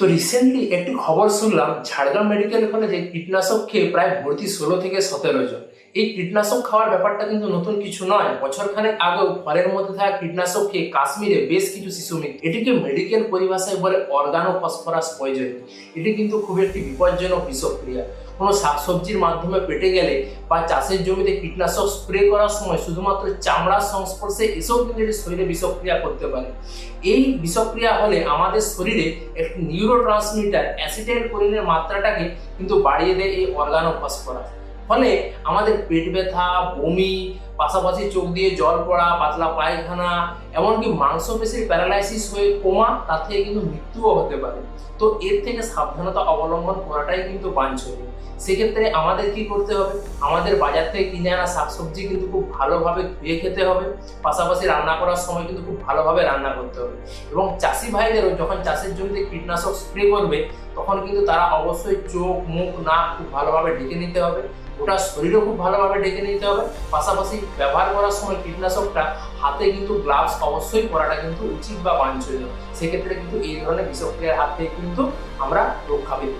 তো রিসেন্টলি একটি খবর শুনলাম, ঝাড়গ্রাম মেডিকেল কলেজে কীটনাশক খেয়ে প্রায় ভর্তি 16 থেকে 17 জন। এই কীটনাশক খাওয়ার ব্যাপারটা কিন্তু নতুন কিছু নয়। বছরখানেক আগেও ফলের মধ্যে থাকা কীটনাশক খেয়ে কাশ্মীরে বেশ কিছু শিশু মৃত্যু। এটিকে মেডিকেল পরিভাষায় বলে অর্গানো ফসফরাস পয়জন। এটি কিন্তু খুব একটি বিপজ্জনক বিষক্রিয়া। কোনো শাকসবজির মাধ্যমে পেটে গেলে বা চাষের জমিতে কীটনাশক স্প্রে করার সময় শুধুমাত্র চামড়ার সংস্পর্শে এসেও কিন্তু এটি শরীরে বিষক্রিয়া করতে পারে। এই বিষক্রিয়া হলে আমাদের শরীরে একটি নিউরোট্রান্সমিটার অ্যাসিটাইলকোলিনের মাত্রাটাকে কিন্তু বাড়িয়ে দেয় এই অর্গানো ফসফরাস। ফলে আমাদের পেট ব্যথা, বমি, পাশাপাশি চোখ দিয়ে জল পড়া, পাতলা পায়খানা, এমনকি মাংসপেশির প্যারালাইসিস হয়ে কোমা, তার থেকে কিন্তু মৃত্যুও হতে পারে। তো এর থেকে সাবধানতা অবলম্বন করাটাই কিন্তু বাঞ্ছনীয়। সেক্ষেত্রে আমাদের কি করতে হবে? আমাদের বাজার থেকে কিনে আনা শাকসবজি কিন্তু খুব ভালোভাবে ধুয়ে খেতে হবে। পাশাপাশি রান্না করার সময় কিন্তু খুব ভালোভাবে রান্না করতে হবে। এবং চাষি ভাইদেরও যখন চাষের জমিতে কীটনাশক স্প্রে করবে, তখন কিন্তু তারা অবশ্যই চোখ, মুখ, নাক খুব ভালোভাবে ঢেকে নিতে হবে। ওটা শরীরও খুব ভালোভাবে ঢেকে নিতে হবে। পাশাপাশি ব্যবহার করার সময় কীটনাশকটা হাতে কিন্তু গ্লাভস অবশ্যই পরাটা কিন্তু উচিত বা বাঞ্ছনীয়। সেক্ষেত্রে কিন্তু এই ধরনের বিষক্রিয়ার হাত থেকে কিন্তু আমরা রক্ষা পেতে পারি।